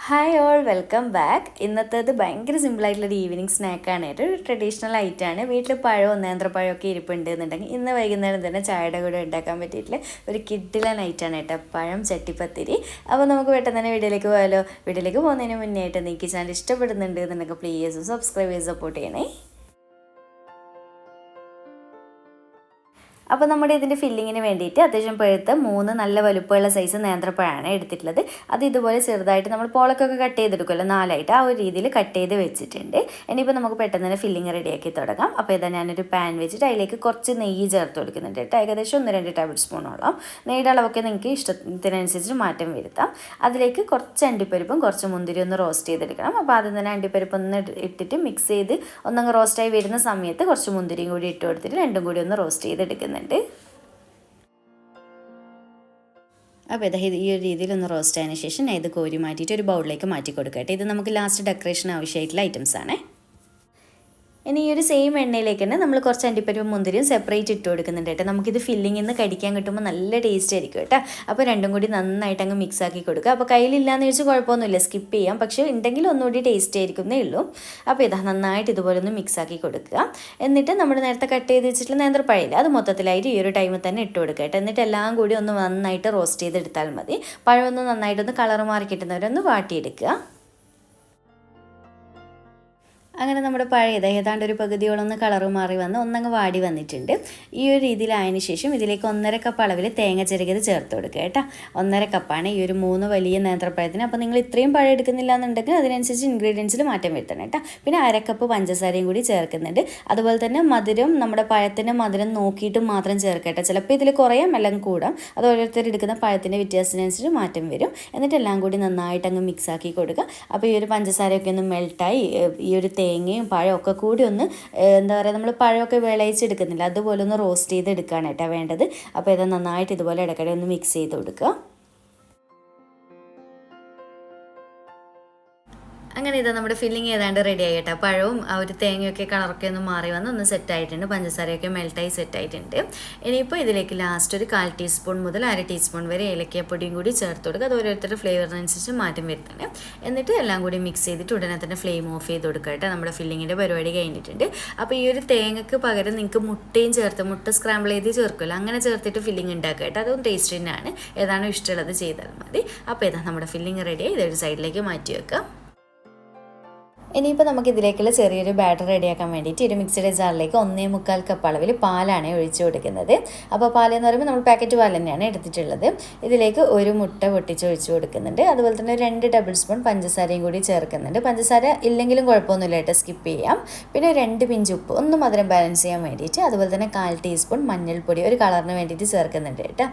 Hi all, welcome back. ഇന്നത്തേത് ഭയങ്കര സിമ്പിളായിട്ടുള്ളൊരു ഈവനിങ് സ്നാക്കാണ്. ഒരു ട്രഡീഷണൽ ഐറ്റമാണ്. വീട്ടിൽ പഴമോ നേന്ത്രപ്പഴമൊക്കെ ഇരിപ്പുണ്ട് എന്നുണ്ടെങ്കിൽ ഇന്ന് വൈകുന്നേരം തന്നെ ചായയുടെ കൂടെ ഉണ്ടാക്കാൻ പറ്റിയിട്ടുള്ള ഒരു കിഡിലൻ ഐറ്റമാണ് കേട്ടോ, പഴം ചട്ടിപ്പത്തിരി. അപ്പോൾ നമുക്ക് പെട്ടെന്ന് തന്നെ വീഡിയോയിലേക്ക് പോയാലോ. വീഡിയോയിലേക്ക് പോകുന്നതിന് മുന്നേ ആയിട്ട് നിങ്ങൾക്ക് ചാനൽ ഇഷ്ടപ്പെടുന്നുണ്ട് എന്നുണ്ടെങ്കിൽ പ്ലീസ് സബ്സ്ക്രൈബ് ചെയ്ത് സപ്പോർട്ട് ചെയ്യണേ. അപ്പോൾ നമ്മുടെ ഇതിൻ്റെ ഫില്ലിങ്ങിന് വേണ്ടിയിട്ട് അത്യാവശ്യം പഴുത്ത 3 നല്ല വലുപ്പമുള്ള സൈസ് നേന്ത്രപ്പഴമാണ് എടുത്തിട്ടുള്ളത്. അത് ഇതുപോലെ ചെറുതായിട്ട് നമ്മൾ പോളക്കൊക്കെ കട്ട് ചെയ്തെടുക്കുമല്ലോ, 4ആയിട്ട് ആ ഒരു രീതിയിൽ കട്ട് ചെയ്ത് വെച്ചിട്ടുണ്ട്. ഇനിയിപ്പോൾ നമുക്ക് പെട്ടെന്ന് തന്നെ ഫില്ലിങ് റെഡിയാക്കി തുടങ്ങാം. അപ്പോൾ ഇതാ ഞാനൊരു പാൻ വെച്ചിട്ട് അതിലേക്ക് കുറച്ച് നെയ്യ് ചേർത്ത് കൊടുക്കുന്നുണ്ട് കേട്ടോ. ഏകദേശം 1-2 ടേബിൾ സ്പൂണോളം. നെയ്യുടെ അളവൊക്കെ നിങ്ങൾക്ക് ഇഷ്ടത്തിനനുസരിച്ച് മാറ്റം വരുത്താം. അതിലേക്ക് കുറച്ച് അണ്ടിപ്പരിപ്പും കുറച്ച് മുന്തിരി ഒന്ന് റോസ്റ്റ് ചെയ്തെടുക്കണം. അപ്പോൾ ആദ്യം തന്നെ അണ്ടിപ്പരിപ്പ് ഒന്ന് ഇട്ടിട്ട് മിക്സ് ചെയ്ത് ഒന്നങ്ങ് റോസ്റ്റായി വരുന്ന സമയത്ത് കുറച്ച് മുന്തിരിയും കൂടി ഇട്ട് കൊടുത്തിട്ട് രണ്ടും കൂടി ഒന്ന് റോസ്റ്റ് ചെയ്തെടുക്കുന്നുണ്ട്. അപ്പോൾ ഇത് ഈ ഒരു രീതിയിൽ ഒന്ന് റോസ്റ്റ് ആയതിനു ശേഷം ഞാൻ ഇത് കോരി മാറ്റിയിട്ട് ഒരു ബൗളിലേക്ക് മാറ്റി കൊടുക്കട്ടെ. ഇത് നമുക്ക് ലാസ്റ്റ് ഡെക്കറേഷൻ ആവശ്യമായിട്ടുള്ള ഐറ്റംസ് ആണ്. ഇനി ഈ ഒരു സെയിം എണ്ണയിലേക്ക് തന്നെ നമ്മൾ കുറച്ച് അണ്ടിപ്പരിപ്പും മുന്തിരിയും സെപ്പറേറ്റ് ഇട്ട് കൊടുക്കുന്നുണ്ട് കേട്ടോ. നമുക്കിത് ഫില്ലിങ്ങിൽ നിന്ന് കടിക്കാൻ കിട്ടുമ്പോൾ നല്ല ടേസ്റ്റ് ആയിരിക്കും കേട്ടോ. അപ്പോൾ രണ്ടും കൂടി നന്നായിട്ട് അങ്ങ് മിക്സ് ആക്കി കൊടുക്കുക. അപ്പോൾ കയ്യിലില്ലാന്ന് വെച്ച് കുഴപ്പമൊന്നുമില്ല, സ്കിപ്പ് ചെയ്യാം. പക്ഷേ ഉണ്ടെങ്കിൽ ഒന്നുകൂടി ടേസ്റ്റ് ആയിരിക്കുന്നേ ഉള്ളൂ. അപ്പോൾ ഇതാ നന്നായിട്ട് ഇതുപോലെ ഒന്ന് മിക്സ് ആക്കി കൊടുക്കുക. എന്നിട്ട് നമ്മൾ നേരത്തെ കട്ട് ചെയ്ത് വെച്ചിട്ടുള്ള നേന്ത്രപ്പഴമില്ല, അത് മൊത്തത്തിലായിട്ട് ഈ ഒരു ടൈമിൽ തന്നെ ഇട്ട് കൊടുക്കുക കേട്ടോ. എന്നിട്ട് എല്ലാം കൂടി ഒന്ന് നന്നായിട്ട് റോസ്റ്റ് ചെയ്തെടുത്താൽ മതി. പഴം ഒന്ന് നന്നായിട്ടൊന്ന് കളർ മാറി കിട്ടുന്നവരൊന്ന് വാട്ടിയെടുക്കുക. അങ്ങനെ നമ്മുടെ പഴയത് ഏതാണ്ട് ഒരു പകുതിയോളൊന്ന് കളറ് മാറി വന്ന് ഒന്നങ്ങ് വാടി വന്നിട്ടുണ്ട്. ഈ ഒരു രീതിയിലായതിനു ശേഷം ഇതിലേക്ക് 1.5 കപ്പ് അളവിൽ തേങ്ങ ചിരകിയത് ചേർത്ത് കൊടുക്കുക കേട്ടോ. 1.5 കപ്പാണ് ഈ ഒരു 3 വലിയ നേന്ത്രപ്പഴത്തിന്. അപ്പോൾ നിങ്ങൾ ഇത്രയും പഴം എടുക്കുന്നില്ല എന്നുണ്ടെങ്കിൽ അതിനനുസരിച്ച് ഇൻഗ്രീഡിയൻസിൽ മാറ്റം വരുത്തണം കേട്ടോ. പിന്നെ 1/2 കപ്പ് പഞ്ചസാരയും കൂടി ചേർക്കുന്നുണ്ട്. അതുപോലെ തന്നെ മധുരം നമ്മുടെ പഴത്തിൻ്റെ മധുരം നോക്കിയിട്ട് മാത്രം ചേർക്കട്ടെ. ചിലപ്പോൾ ഇതിൽ കുറയാം എല്ലാം കൂടാം. അത് ഓരോരുത്തർ എടുക്കുന്ന പഴത്തിൻ്റെ വ്യത്യാസത്തിനനുസരിച്ച് മാറ്റം വരും. എന്നിട്ട് എല്ലാം കൂടി നന്നായിട്ട് അങ്ങ് മിക്സ് ആക്കി കൊടുക്കുക. അപ്പോൾ ഈ ഒരു പഞ്ചസാരയൊക്കെ ഒന്ന് മെൽട്ടായി ഈ ഒരു തേങ്ങയും പഴമൊക്കെ കൂടി ഒന്ന് എന്താ പറയുക, നമ്മൾ പഴമൊക്കെ വിളയിച്ചെടുക്കുന്നില്ല, അതുപോലെ ഒന്ന് റോസ്റ്റ് ചെയ്തെടുക്കുകയാണ് കേട്ടോ വേണ്ടത്. അപ്പോൾ ഇത് നന്നായിട്ട് ഇതുപോലെ ഇടയ്ക്കിടെ ഒന്ന് മിക്സ് ചെയ്ത് കൊടുക്കുക. അങ്ങനെ ഇതാ നമ്മുടെ ഫില്ലിങ് ഏതാണ്ട് റെഡി ആയി കേട്ടോ. പഴവും ആ ഒരു തേങ്ങയൊക്കെ കളറൊക്കെ ഒന്ന് മാറി വന്ന് ഒന്ന് സെറ്റായിട്ടുണ്ട്. പഞ്ചസാരയൊക്കെ മെൽട്ടായി സെറ്റായിട്ടുണ്ട്. ഇനിയിപ്പോൾ ഇതിലേക്ക് ലാസ്റ്റ് ഒരു 1/4 ടീസ്പൂൺ മുതൽ 1/2 ടീസ്പൂൺ വരെ ഏലക്കപ്പൊടിയും കൂടി ചേർത്ത് കൊടുക്കുക. അത് ഓരോരുത്തരുടെ ഫ്ലേവറിനനുസരിച്ച് മാറ്റം വരുത്തണം. എന്നിട്ട് എല്ലാം കൂടി മിക്സ് ചെയ്തിട്ട് ഉടനെ തന്നെ ഫ്ലെയിം ഓഫ് ചെയ്ത് കൊടുക്കുക കേട്ടോ. നമ്മുടെ ഫില്ലിങ്ങിൻ്റെ പരിപാടി കഴിഞ്ഞിട്ടുണ്ട്. അപ്പോൾ ഈ ഒരു തേങ്ങയ്ക്ക് പകരം നിങ്ങൾക്ക് മുട്ടയും ചേർത്ത് മുട്ട സ്ക്രാമ്പിൾ ചെയ്ത് ചേർക്കുമല്ലോ, അങ്ങനെ ചേർത്തിട്ട് ഫില്ലിങ് ഉണ്ടാക്കുക കേട്ടോ. അതും ടേസ്റ്റ് തന്നെയാണ്. ഏതാണോ ഇഷ്ടമുള്ളത് ചെയ്താൽ മതി. അപ്പോൾ ഇതാ നമ്മുടെ ഫില്ലിങ് റെഡിയായി. ഇതൊരു സൈഡിലേക്ക് മാറ്റി വെക്കാം. ഇനിയിപ്പോൾ നമുക്ക് ഇതിലേക്കുള്ള ചെറിയൊരു ബാറ്റർ റെഡിയാക്കാൻ വേണ്ടിയിട്ട് ഒരു മിക്സിയുടെ ജാറിലേക്ക് 1.25 കപ്പ് അളവിൽ പാലാണ് ഒഴിച്ചു കൊടുക്കുന്നത്. അപ്പോൾ പാലെന്ന് പറയുമ്പോൾ നമ്മൾ പാക്കറ്റ് പാൽ തന്നെയാണ് എടുത്തിട്ടുള്ളത്. ഇതിലേക്ക് ഒരു മുട്ട പൊട്ടിച്ച് ഒഴിച്ചു കൊടുക്കുന്നുണ്ട്. അതുപോലെ തന്നെ 2 ടേബിൾ സ്പൂൺ പഞ്ചസാരയും കൂടി ചേർക്കുന്നുണ്ട്. പഞ്ചസാര ഇല്ലെങ്കിലും കുഴപ്പമൊന്നുമില്ല കേട്ടോ, സ്കിപ്പ് ചെയ്യാം. പിന്നെ 2 പിഞ്ച് ഉപ്പ്, ഒന്ന് മധുരം ബാലൻസ് ചെയ്യാൻ വേണ്ടിയിട്ട്. അതുപോലെ തന്നെ 1/4 ടീസ്പൂൺ മഞ്ഞൾപ്പൊടി ഒരു കളറിന് വേണ്ടിയിട്ട് ചേർക്കുന്നുണ്ട് കേട്ടോ.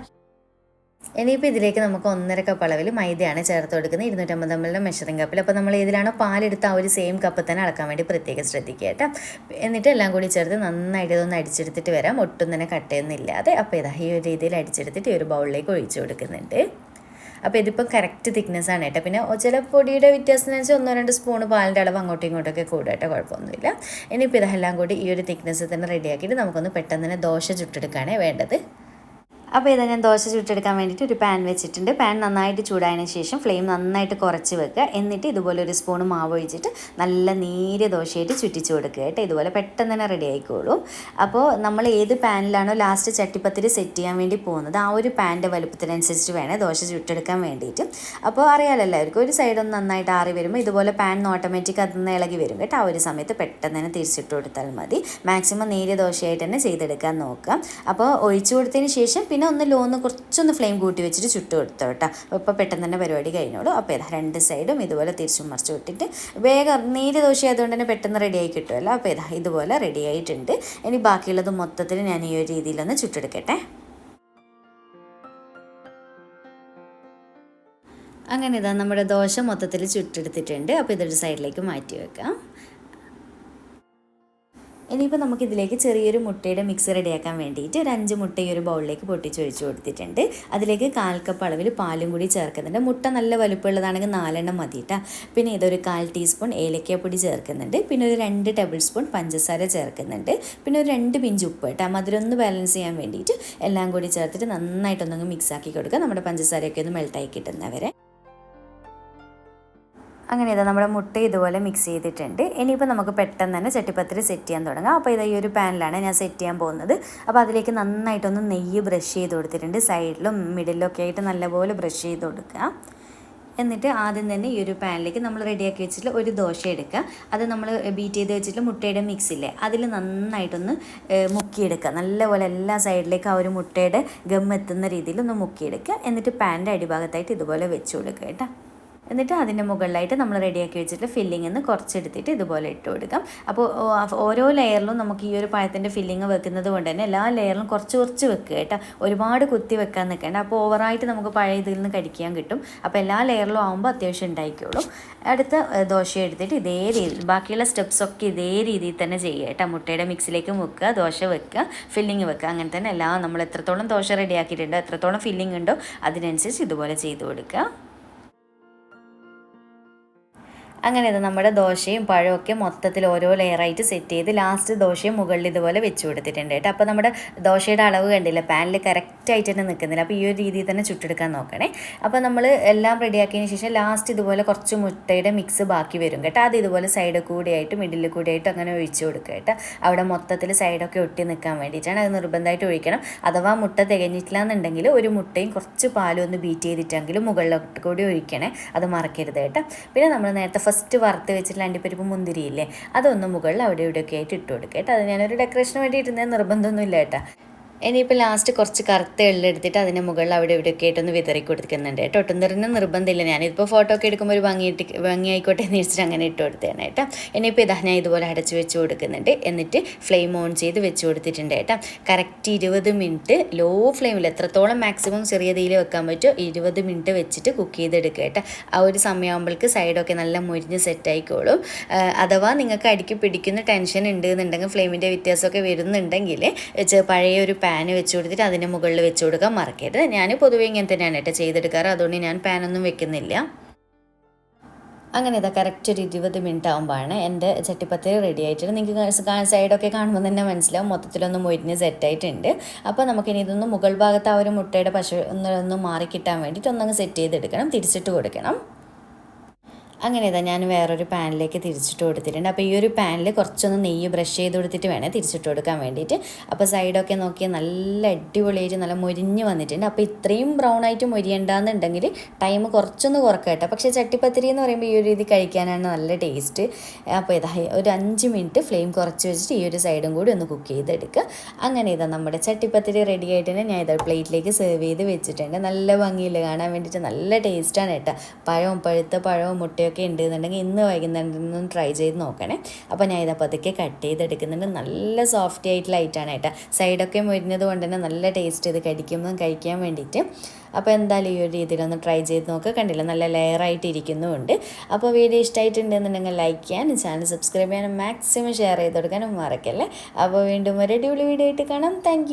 ഇനിയിപ്പോൾ ഇതിലേക്ക് നമുക്ക് 1.5 കപ്പ് അളവിൽ മൈദയാണ് ചേർത്ത് കൊടുക്കുന്നത്, 250 ml മെഷറിംഗ് കപ്പിൽ. അപ്പോൾ നമ്മൾ ഏതിലാണോ പാലെടുത്ത് ആ ഒരു സെയിം കപ്പ് തന്നെ അളക്കാൻ വേണ്ടി പ്രത്യേകം ശ്രദ്ധിക്കുക കേട്ടോ. എന്നിട്ട് എല്ലാം കൂടി ചേർത്ത് നന്നായിട്ട് ഇതൊന്ന് അടിച്ചെടുത്തിട്ട് വരാം, ഒട്ടും തന്നെ കട്ടയൊന്നുമില്ലാതെ. അപ്പോൾ ഇതാ ഈ ഒരു രീതിയിൽ അടിച്ചെടുത്തിട്ട് ഈ ഒരു ബൗളിലേക്ക് ഒഴിച്ചു കൊടുക്കുന്നുണ്ട്. അപ്പോൾ ഇതിപ്പോൾ കറക്റ്റ് തിക്നെസ്സാണ് കേട്ടോ. പിന്നെ ചില പൊടിയുടെ വ്യത്യാസത്തിനനുസരിച്ച് 1-2 സ്പൂൺ പാലിൻ്റെ അളവ് അങ്ങോട്ടും ഇങ്ങോട്ടൊക്കെ കൂടുക കേട്ടോ, കുഴപ്പമൊന്നുമില്ല. ഇനിയിപ്പോൾ ഇതെല്ലാം കൂടി ഈ ഒരു തിക്നെസ്സിൽ തന്നെ റെഡിയാക്കിയിട്ട് നമുക്കൊന്ന് പെട്ടെന്ന് തന്നെ ദോശ ചുട്ടെടുക്കുകയാണ് വേണ്ടത്. അപ്പോൾ ഇതാ ഞാൻ ദോശ ചുട്ടെടുക്കാൻ വേണ്ടിയിട്ട് ഒരു പാൻ വെച്ചിട്ടുണ്ട്. പാൻ നന്നായിട്ട് ചൂടായതിനു ശേഷം ഫ്ലെയിം നന്നായിട്ട് കുറച്ച് വെക്കുക. എന്നിട്ട് ഇതുപോലെ ഒരു സ്പൂൺ മാവ് ഒഴിച്ചിട്ട് നല്ല നേരിയ ദോശയായിട്ട് ചുറ്റിച്ച് കൊടുക്കുക കേട്ടോ. ഇതുപോലെ പെട്ടെന്ന് തന്നെ റെഡി ആയിക്കോളും. അപ്പോൾ നമ്മൾ ഏത് പാനിലാണോ ലാസ്റ്റ് ചട്ടിപ്പത്തിരി സെറ്റ് ചെയ്യാൻ വേണ്ടി പോകുന്നത് ആ ഒരു പാനിൻ്റെ വലുപ്പത്തിനനുസരിച്ച് വേണേൽ ദോശ ചുട്ടെടുക്കാൻ വേണ്ടിയിട്ട്. അപ്പോൾ അറിയാമല്ലോ എല്ലാവർക്കും, ഒരു സൈഡൊന്ന് നന്നായിട്ട് ആറി വരുമ്പോൾ ഇതുപോലെ പാൻ ഓട്ടോമാറ്റിക് അതിന്ന് ഇളകി വരും കേട്ടോ. ആ ഒരു സമയത്ത് പെട്ടെന്ന് തന്നെ തിരിച്ചിട്ട് കൊടുത്താൽ മതി. മാക്സിമം നേരിയ ദോശയായിട്ട് തന്നെ ചെയ്തെടുക്കാൻ നോക്കാം. അപ്പോൾ ഒഴിച്ചു കൊടുത്തതിന് ശേഷം പിന്നെ ഒന്ന് ലോന്ന് കുറച്ചൊന്ന് ഫ്ലെയിം കൂട്ടി വെച്ചിട്ട് ചുട്ട് കൊടുത്തോ കേട്ടോ. അപ്പോൾ പെട്ടെന്ന് തന്നെ പരിപാടി കഴിഞ്ഞോളൂ. അപ്പോൾ ഇതാ 2 സൈഡും ഇതുപോലെ തിരിച്ചും മറിച്ച് വിട്ടിട്ട് വേഗം നേരിയ ദോശ ആയതുകൊണ്ട് തന്നെ പെട്ടെന്ന് റെഡിയായി കിട്ടുമല്ലോ. അപ്പോൾ ഇതാ ഇതുപോലെ റെഡി ആയിട്ടുണ്ട്. ഇനി ബാക്കിയുള്ളത് മൊത്തത്തിൽ ഞാൻ ഈ ഒരു രീതിയിലൊന്ന് ചുട്ടെടുക്കട്ടെ. അങ്ങനെ ഇതാ നമ്മുടെ ദോശ മൊത്തത്തിൽ ചുട്ടെടുത്തിട്ടുണ്ട്. അപ്പോൾ ഇതൊരു സൈഡിലേക്ക് മാറ്റി വെക്കാം. ഇനിയിപ്പോൾ നമുക്കിതിലേക്ക് ചെറിയൊരു മുട്ടയുടെ മിക്സ് റെഡിയാക്കാൻ വേണ്ടിയിട്ട് ഒരു 5 മുട്ട ഈ ഒരു ബൗളിലേക്ക് പൊട്ടിച്ചൊഴിച്ച് കൊടുത്തിട്ടുണ്ട്. അതിലേക്ക് 1/4 കപ്പ് അളവിൽ പാലും കൂടി ചേർക്കുന്നുണ്ട്. മുട്ട നല്ല വലുപ്പമുള്ളതാണെങ്കിൽ 4 മതി കേട്ടോ. പിന്നെ ഇതൊരു 1/4 ടീസ്പൂൺ ഏലക്കപ്പൊടി ചേർക്കുന്നുണ്ട്. പിന്നെ ഒരു 2 ടേബിൾ സ്പൂൺ പഞ്ചസാര ചേർക്കുന്നുണ്ട്. പിന്നെ ഒരു 2 പിഞ്ച് ഉപ്പ് കേട്ടോ, മധുരം ഒന്ന് ബാലൻസ് ചെയ്യാൻ വേണ്ടിയിട്ട് എല്ലാം കൂടി ചേർത്തിട്ട് നന്നായിട്ടൊന്നങ്ങ് മിക്സ് ആക്കി കൊടുക്കുക, നമ്മുടെ പഞ്ചസാരയൊക്കെ ഒന്ന് മെൽട്ടായി കിട്ടുന്നവരെ. അങ്ങനെ ഇതാ നമ്മുടെ മുട്ട ഇതുപോലെ മിക്സ് ചെയ്തിട്ടുണ്ട്. ഇനിയിപ്പോൾ നമുക്ക് പെട്ടെന്ന് തന്നെ ചട്ടിപ്പത്തിരി സെറ്റ് ചെയ്യാൻ തുടങ്ങാം. അപ്പോൾ ഇതാ ഈ ഒരു പാനിലാണ് ഞാൻ സെറ്റ് ചെയ്യാൻ പോകുന്നത്. അപ്പോൾ അതിലേക്ക് നന്നായിട്ടൊന്ന് നെയ്യ് ബ്രഷ് ചെയ്ത് കൊടുത്തിട്ടുണ്ട്. സൈഡിലും മിഡിലും ഒക്കെ ആയിട്ട് നല്ലപോലെ ബ്രഷ് ചെയ്ത് കൊടുക്കുക. എന്നിട്ട് ആദ്യം തന്നെ ഈ ഒരു പാനിലേക്ക് നമ്മൾ റെഡിയാക്കി വെച്ചിട്ട് ഒരു ദോശ എടുക്കുക. അത് നമ്മൾ ബീറ്റ് ചെയ്ത് വെച്ചിട്ട് മുട്ടയുടെ മിക്സ് ഇല്ലേ അതിൽ നന്നായിട്ടൊന്ന് മുക്കിയെടുക്കുക. നല്ലപോലെ എല്ലാ സൈഡിലേക്ക് ആ ഒരു മുട്ടയുടെ ഗം എത്തുന്ന രീതിയിൽ ഒന്ന് മുക്കിയെടുക്കുക. എന്നിട്ട് പാനിൻ്റെ അടിഭാഗത്തായിട്ട് ഇതുപോലെ വെച്ച് കൊടുക്കുക കേട്ടോ. എന്നിട്ട് അതിൻ്റെ മുകളിലായിട്ട് നമ്മൾ റെഡിയാക്കി വെച്ചിട്ട് ഫില്ലിംഗ് നിന്ന് കുറച്ചെടുത്തിട്ട് ഇതുപോലെ ഇട്ട് കൊടുക്കാം. അപ്പോൾ ഓരോ ലെയറിലും നമുക്ക് ഈ ഒരു പഴത്തിൻ്റെ ഫില്ലിങ് വെക്കുന്നത് കൊണ്ട് തന്നെ എല്ലാ ലെയറിലും കുറച്ച് കുറച്ച് വെക്കുക കേട്ടോ. ഒരുപാട് കുത്തി വെക്കാൻ നിൽക്കേണ്ട. അപ്പോൾ ഓവറായിട്ട് നമുക്ക് പഴയ ഇതിൽ നിന്ന് കടിക്കാൻ കിട്ടും. അപ്പോൾ എല്ലാ ലെയറിലും ആകുമ്പോൾ അത്യാവശ്യം ഉണ്ടായിക്കോളും. അടുത്ത ദോശ എടുത്തിട്ട് ഇതേ രീതിയിൽ ബാക്കിയുള്ള സ്റ്റെപ്സൊക്കെ ഇതേ രീതിയിൽ തന്നെ ചെയ്യുക കേട്ടോ. മുട്ടയുടെ മിക്സിലേക്ക് മുക്കുക, ദോശ വെക്കുക, ഫില്ലിങ് വെക്കുക. അങ്ങനെ തന്നെ എല്ലാം നമ്മൾ എത്രത്തോളം ദോശ റെഡിയാക്കിയിട്ടുണ്ടോ എത്രത്തോളം ഫില്ലിംഗ് ഉണ്ടോ അതിനനുസരിച്ച് ഇതുപോലെ ചെയ്ത് കൊടുക്കുക. അങ്ങനെ നമ്മുടെ ദോശയും പഴമൊക്കെ മൊത്തത്തിൽ ഓരോ ലെയറായിട്ട് സെറ്റ് ചെയ്ത് ലാസ്റ്റ് ദോശയും മുകളിൽ ഇതുപോലെ വെച്ച് കൊടുത്തിട്ടുണ്ട് കേട്ടോ. അപ്പോൾ നമ്മുടെ ദോശയുടെ അളവ് കണ്ടില്ല, പാനിൽ കറക്റ്റായിട്ട് തന്നെ നിൽക്കുന്നില്ല. അപ്പോൾ ഈ ഒരു രീതിയിൽ തന്നെ ചുട്ടെടുക്കാൻ നോക്കണേ. അപ്പോൾ നമ്മൾ എല്ലാം റെഡിയാക്കിയതിന് ശേഷം ലാസ്റ്റ് ഇതുപോലെ കുറച്ച് മുട്ടയുടെ മിക്സ് ബാക്കി വരും കേട്ടോ. അത് ഇതുപോലെ സൈഡ് കൂടിയായിട്ട് മിഡിൽ കൂടിയായിട്ട് അങ്ങനെ ഒഴിച്ച് കൊടുക്കുക കേട്ടോ. അവിടെ മൊത്തത്തിൽ സൈഡൊക്കെ ഒട്ടി നിൽക്കാൻ വേണ്ടിയിട്ടാണ്. അത് നിർബന്ധമായിട്ട് ഒഴിക്കണം. അഥവാ മുട്ട തികഞ്ഞിട്ടില്ല എന്നുണ്ടെങ്കിൽ ഒരു മുട്ടയും കുറച്ച് പാലും ഒന്ന് ബീറ്റ് ചെയ്തിട്ടെങ്കിലും മുകളിലോട്ട് കൂടി ഒഴിക്കണേ. അത് മറക്കരുത് കേട്ടോ. പിന്നെ നമ്മൾ നേരത്തെ ഫസ്റ്റ് വറുത്ത് വെച്ചിട്ട് അണ്ടിപ്പരിപ്പ് മുന്തിരിയില്ലേ അതൊന്ന് മുകളിൽ അവിടെ ഇവിടെയൊക്കെ ആയിട്ട് ഇട്ട് കൊടുക്കുക കേട്ടോ. അത് ഞാനൊരു ഡെക്കറേഷന് വേണ്ടി ഇടുന്നത് നിർബന്ധമൊന്നുമില്ല കേട്ടോ. ഇനിയിപ്പോൾ ലാസ്റ്റ് കുറച്ച് കറുത്ത എള്ളെടുത്തിട്ട് അതിൻ്റെ മുകളിൽ അവിടെ ഇവിടെയൊക്കെ ആയിട്ടൊന്ന് വിതറി കൊടുക്കുന്നുണ്ട് കേട്ടോ. ഒട്ടും തരുന്ന നിർബന്ധമില്ല. ഞാനിപ്പോൾ ഫോട്ടോ ഒക്കെ എടുക്കുമ്പോൾ ഒരു ഭംഗിയായിക്കോട്ടെ എന്ന് വെച്ചിട്ട് അങ്ങനെ ഇട്ട് കൊടുത്തതാണ് കേട്ടോ. ഇനിയിപ്പോൾ ഇതാ ഞാൻ ഇതുപോലെ അടച്ച് വെച്ച് കൊടുക്കുന്നുണ്ട്. എന്നിട്ട് ഫ്ലെയിം ഓൺ ചെയ്ത് വെച്ച് കൊടുത്തിട്ടുണ്ട് കേട്ടോ. കറക്റ്റ് 20 മിനിറ്റ് ലോ ഫ്ലെയിമിൽ എത്രത്തോളം മാക്സിമം ചെറിയ തീയിൽ വെക്കാൻ പറ്റുമോ 20 മിനിറ്റ് വെച്ചിട്ട് കുക്ക് ചെയ്തെടുക്കുക കേട്ടോ. ആ ഒരു സമയമാകുമ്പോഴേക്ക് സൈഡൊക്കെ നല്ല മുരിഞ്ഞ് സെറ്റായിക്കോളും. അഥവാ നിങ്ങൾക്ക് അടിക്ക് പിടിക്കുന്ന ടെൻഷൻ ഉണ്ട് എന്നുണ്ടെങ്കിൽ ഫ്ലെയിമിൻ്റെ വ്യത്യാസമൊക്കെ വരുന്നുണ്ടെങ്കിൽ പഴയ ഒരു പാന് വെച്ച് കൊടുത്തിട്ട് അതിൻ്റെ മുകളിൽ വെച്ച് കൊടുക്കാൻ മറക്കരുത്. ഞാൻ പൊതുവേ ഇങ്ങനെ തന്നെയാണ് കേട്ടോ ചെയ്തെടുക്കാറ്. അതുകൊണ്ട് ഞാൻ പാനൊന്നും വെക്കുന്നില്ല. അങ്ങനെ ഇതാ കറക്റ്റ് ഒരു 20 മിനിറ്റ് ആകുമ്പോഴാണ് എൻ്റെ ചട്ടിപ്പത്തിരി റെഡി ആയിട്ടുണ്ട്. നിങ്ങൾക്ക് സൈഡൊക്കെ കാണുമ്പോൾ തന്നെ മനസ്സിലാവും മൊത്തത്തിലൊന്ന് മൊരിഞ്ഞ് സെറ്റായിട്ടുണ്ട്. അപ്പോൾ നമുക്കിനി ഇതൊന്ന് മുകൾ ഭാഗത്ത് ആ ഒരു മുട്ടയുടെ പശ ഒന്ന് മാറിക്കിട്ടാൻ വേണ്ടിയിട്ട് ഒന്നങ്ങ് സെറ്റ് ചെയ്തെടുക്കണം. തിരിച്ചിട്ട് കൊടുക്കണം. അങ്ങനെ ഇതാ ഞാൻ വേറൊരു പാനിലേക്ക് തിരിച്ചിട്ട് കൊടുത്തിട്ടുണ്ട്. അപ്പോൾ ഈ ഒരു പാനിൽ കുറച്ചൊന്ന് നെയ്യ് ബ്രഷ് ചെയ്ത് കൊടുത്തിട്ട് വേണം തിരിച്ചിട്ട് കൊടുക്കാൻ വേണ്ടിയിട്ട്. അപ്പോൾ സൈഡൊക്കെ നോക്കിയാൽ നല്ല അടിപൊളിയായിട്ട് നല്ല മൊരിഞ്ഞ് വന്നിട്ടുണ്ട്. അപ്പോൾ ഇത്രയും ബ്രൗൺ ആയിട്ട് മൊരിയണ്ടെന്നുണ്ടെങ്കിൽ ടൈം കുറച്ചൊന്ന് കുറക്കട്ടെ. പക്ഷേ ചട്ടിപ്പത്തിരി എന്ന് പറയുമ്പോൾ ഈ ഒരു രീതി കഴിക്കാനാണ് നല്ല ടേസ്റ്റ്. അപ്പോൾ ഇതാ ഒരു 5 മിനിറ്റ് ഫ്ലെയിം കുറച്ച് വെച്ചിട്ട് ഈ ഒരു സൈഡും കൂടി ഒന്ന് കുക്ക് ചെയ്തെടുക്കുക. അങ്ങനെ ഇതാ നമ്മുടെ ചട്ടിപ്പത്തിരി റെഡി ആയിട്ട് ഞാൻ ഇതാ പ്ലേറ്റിലേക്ക് സെർവ് ചെയ്ത് വെച്ചിട്ടുണ്ട്. നല്ല ഭംഗിയിൽ കാണാൻ വേണ്ടിയിട്ട് നല്ല ടേസ്റ്റാണ് കേട്ടോ. പഴുത്ത പഴവും മുട്ടയും ഒക്കെ ഉണ്ടെന്നുണ്ടെങ്കിൽ ഇന്ന് വൈകുന്നേരം ട്രൈ ചെയ്ത് നോക്കണേ. അപ്പോൾ ഞാൻ ഇതപ്പോൾ അതൊക്കെ കട്ട് ചെയ്തെടുക്കുന്നുണ്ട്. നല്ല സോഫ്റ്റ് ആയിട്ടുള്ള ഐറ്റാണ് കേട്ടോ. സൈഡൊക്കെ മുരിഞ്ഞത് കൊണ്ട് തന്നെ നല്ല ടേസ്റ്റ് ഇത് കഴിക്കാൻ വേണ്ടിയിട്ട്. അപ്പോൾ എന്തായാലും ഈ ഒരു രീതിയിലൊന്ന് ട്രൈ ചെയ്ത് നോക്കുക. കണ്ടില്ല നല്ല ലെയറായിട്ട് ഇരിക്കുന്നുമുണ്ട്. അപ്പോൾ വീഡിയോ ഇഷ്ടമായിട്ടുണ്ടെന്നുണ്ടെങ്കിൽ ലൈക്ക് ചെയ്യാനും ചാനൽ സബ്സ്ക്രൈബ് ചെയ്യാനും മാക്സിമം ഷെയർ ചെയ്ത് കൊടുക്കാനും മറക്കല്ലേ. അപ്പോൾ വീണ്ടും ഒരു അടിപൊളി വീഡിയോ ആയിട്ട് കാണാം. താങ്ക്